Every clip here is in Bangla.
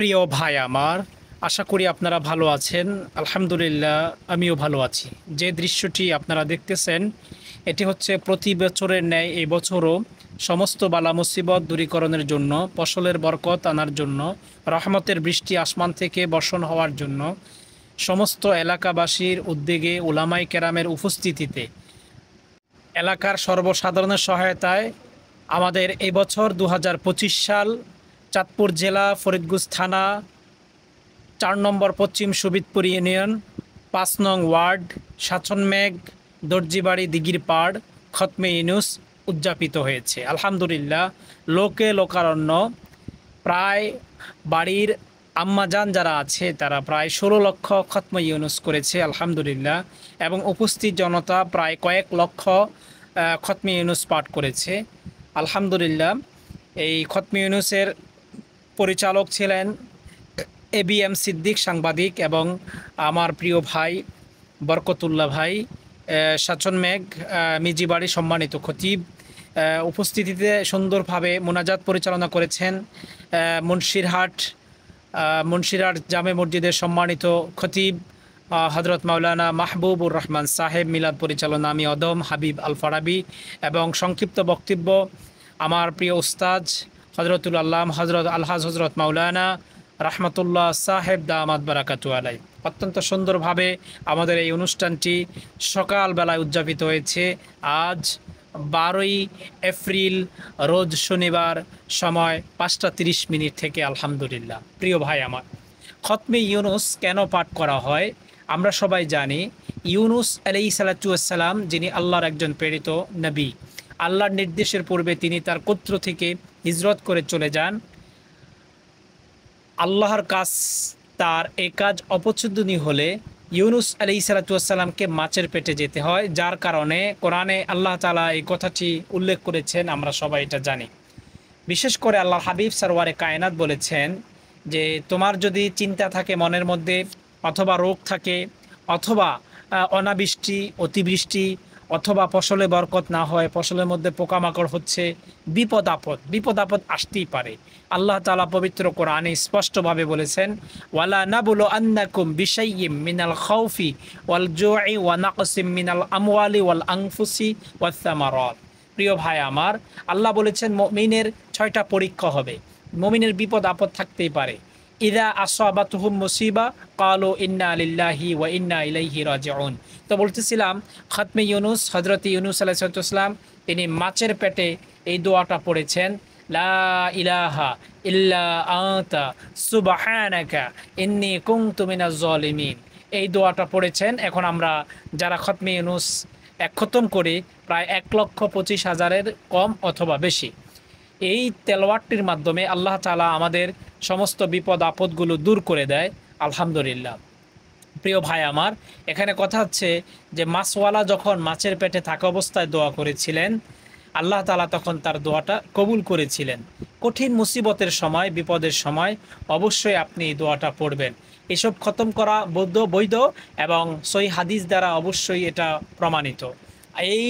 প্রিয় ভাই আমার, আশা করি আপনারা ভালো আছেন। আলহামদুলিল্লাহ, আমিও ভালো আছি। যে দৃশ্যটি আপনারা দেখতেছেন, এটি হচ্ছে প্রতি বছরের ন্যায় এই বছরও সমস্ত বালা মুসিবত দূরীকরণের জন্য, ফসলের বরকত আনার জন্য, রহমতের বৃষ্টি আসমান থেকে বর্ষণ হওয়ার জন্য, সমস্ত এলাকাবাসীর উদ্যোগে উলামায়ে কেরামের উপস্থিতিতে, এলাকার সর্বসাধারণের সহায়তায় আমাদের এই বছর ২০২৫ সাল চাঁদপুর জেলা ফরিদগঞ্জ থানা ৪ নম্বর পশ্চিম সুবিদপুর ইউনিয়ন ৫ নং ওয়ার্ড সাচনমেঘ দর্জিবাড়ি দিঘির পাড় খতমে ইউনুস উদযাপিত হয়েছে। আলহামদুলিল্লাহ, লোকে লোকারণ্য। প্রায় বাড়ির আম্মাজান যারা আছে তারা প্রায় ১৬ লক্ষ খতমে ইউনুস করেছে আলহামদুলিল্লাহ, এবং উপস্থিত জনতা প্রায় কয়েক লক্ষ খতমে ইউনুস পাঠ করেছে আলহামদুলিল্লাহ। এই খতমে ইউনুসের পরিচালক ছিলেন ABM সিদ্দিক সাংবাদিক এবং আমার প্রিয় ভাই বরকতুল্লাহ ভাই সাচনমেঘ মিজিবাড়ি সম্মানিত খতিব। উপস্থিতিতে সুন্দরভাবে মোনাজাত পরিচালনা করেছেন মুন্সিরহাট জামে মসজিদের সম্মানিত খতিব হজরত মাওলানা মাহবুবুর রহমান সাহেব। মিলাদ পরিচালনা আমি অদম হাবিব আল ফারাবি, এবং সংক্ষিপ্ত বক্তব্য আমার প্রিয় উস্তাজ হজরতুল আল্লাম হজরত মাওলানা রাহমাতুল্লাহ সাহেব দামাত বারাকাতু আলাই। অত্যন্ত সুন্দরভাবে আমাদের এই অনুষ্ঠানটি সকালবেলায় উদযাপিত হয়েছে। আজ 12ই এপ্রিল রোজ শনিবার, সময় 5টা 30 মিনিট থেকে আলহামদুলিল্লাহ। প্রিয় ভাই আমার, খতমে ইউনুস কেন পাঠ করা হয় আমরা সবাই জানি। ইউনুস আলাইহিস সালাতু ওয়াস সালাম যিনি আল্লাহর একজন প্রেরিত নবী, আল্লাহর নির্দেশের পূর্বে তিনি তার গোত্র থেকে হিজরত করে চলে যান। আল্লাহর কাজ, তার এই কাজ অপছন্দনীয় হলে ইউনুস আলাইহিস সালাতু ওয়াস সালামকে মাছের পেটে যেতে হয়, যার কারণে কোরআনে আল্লাহ তাআলা এই কথাটি উল্লেখ করেছেন, আমরা সবাই এটা জানি। বিশেষ করে আল্লাহ হাবিব সরওয়ারে কায়নাত বলেছেন যে তোমার যদি চিন্তা থাকে মনের মধ্যে, অথবা রোগ থাকে, অথবা অনাবৃষ্টি অতিবৃষ্টি, অথবা ফসলে বরকত না হয়, ফসলের মধ্যে পোকামাকড় হচ্ছে, বিপদ আপদ আসতেই পারে। আল্লাহ তাআলা পবিত্র কোরআনে স্পষ্টভাবে বলেছেন, ওয়ালা নাবুলু আন্নাকুম বিশাইয়্যিম মিনাল খাউফি ওয়াল জুই ওয়া নাকসিম মিনাল আমওয়ালি ওয়াল আনফুসি ওয়াস সামারাত। প্রিয় ভাই আমার, আল্লাহ বলেছেন মুমিনের 6টা পরীক্ষা হবে। মুমিনের বিপদ আপদ থাকতেই পারে। ইযা আসাবাতুহুম মুসিবা ক্বালু ইন্না লিল্লাহি ওয়া ইন্না ইলাইহি রাজিউন। তো বলতেছিলাম, খতমে ইউনুস, হযরত ইউনুস আলাইহিস সালাম তিনি মাছের পেটে এই দোয়াটা পড়েছেন, লা ইলাহা ইল্লা আনতা সুবহানাকা ইন্নী কুনতু মিনাজ জালিমিন। এই দোয়াটা পড়েছেন। এখন আমরা যারা খতমে ইউনুস খতম করি প্রায় 1,25,000-এর কম অথবা বেশি। এই তেলাওয়াতটির মাধ্যমে আল্লাহ তাআলা আমাদের সমস্ত বিপদ আপদগুলো দূর করে দেয় আলহামদুলিল্লাহ। প্রিয় ভাই আমার, এখানে কথা হচ্ছে যে মাছওয়ালা যখন মাছের পেটে থাকা অবস্থায় দোয়া করেছিলেন, আল্লাহ তাআলা তখন তার দোয়াটা কবুল করেছিলেন। কঠিন মুসিবতের সময়, বিপদের সময় অবশ্যই আপনি এই দোয়াটা পড়বেন। এসব খতম করা বৈধ এবং সহিহ হাদিস দ্বারা অবশ্যই এটা প্রমাণিত। এই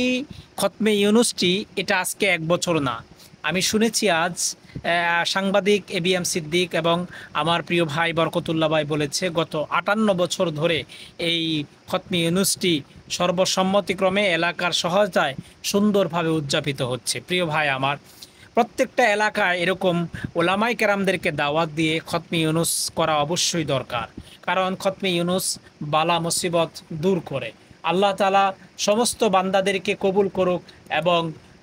খতমে ইউনুসটি এটা আজকে 1 বছর না, আমি শুনেছি আজ সাংবাদিক ABM সিদ্দিক এবং আমার প্রিয় ভাই বরকতুল্লাহ ভাই বলেছে গত 58 বছর ধরে এই খতমে ইউনুসটি সর্বসম্মতিক্রমে এলাকার সহায়তায় সুন্দরভাবে উদযাপিত হচ্ছে। প্রিয় ভাই আমার, প্রত্যেকটা এলাকায় এরকম ওলামায়ে কেরামদেরকে দাওয়াত দিয়ে খতমে ইউনুস করা অবশ্যই দরকার, কারণ খতমে ইউনুস বালা মুসিবত দূর করে। আল্লাহ তাআলা সমস্ত বান্দাদেরকে কবুল করুক এবং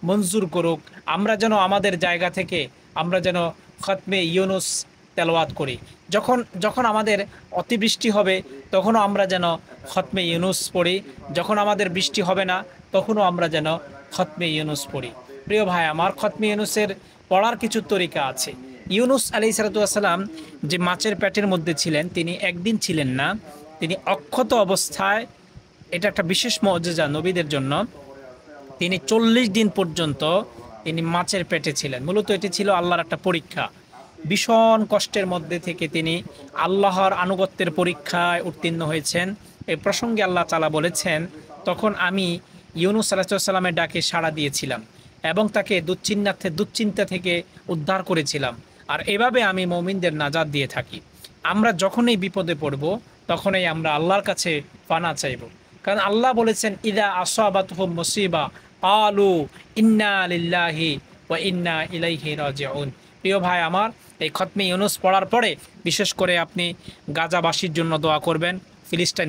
মঞ্জুর করুক। আমরা যেন আমাদের জায়গা থেকে আমরা যেন খতমে ইউনুস তেলাওয়াত করি। যখন আমাদের অতিবৃষ্টি হবে তখনও আমরা যেন খতমে ইউনুস পড়ি, যখন আমাদের বৃষ্টি হবে না তখনও আমরা যেন খতমে ইউনুস পড়ি। প্রিয় ভাই আমার, খতমে ইউনুসের পড়ার কিছু তরিকা আছে। ইউনুস আলাইহিস সালাম যে মাছের পেটের মধ্যে ছিলেন, তিনি একদিন ছিলেন না, তিনি অক্ষত অবস্থায়, এটা একটা বিশেষ মুজিজা নবীদের জন্য। তিনি 40 দিন পর্যন্ত তিনি মাছের পেটে ছিলেন। মূলত এটি ছিল আল্লাহর একটা পরীক্ষা। ভীষণ কষ্টের মধ্যে থেকে তিনি আল্লাহর আনুগত্যের পরীক্ষায় উত্তীর্ণ হয়েছেন। এই প্রসঙ্গে আল্লাহ তাআলা বলেছেন, তখন আমি ইউনুস আলাইহিস সালামের ডাকে সাড়া দিয়েছিলাম এবং তাকে দুশ্চিন্তা থেকে উদ্ধার করেছিলাম। আর এভাবে আমি মুমিনদের নাজাত দিয়ে থাকি। আমরা যখনই বিপদে পড়ব তখনই আমরা আল্লাহর কাছে পানা চাইব, কারণ আল্লাহ বলেছেন ইদা আসাবাতহুম মুসিবা ক্বালু ইন্না লিল্লাহি ওয়া ইন্না ইলাইহি রাজিউন। প্রিয় ভাই আমার, এই খতমে ইউনুস পড়ার পরে বিশেষ করে আপনি গাজাবাসীর জন্য দোয়া করবেন, ফিলিস্তিন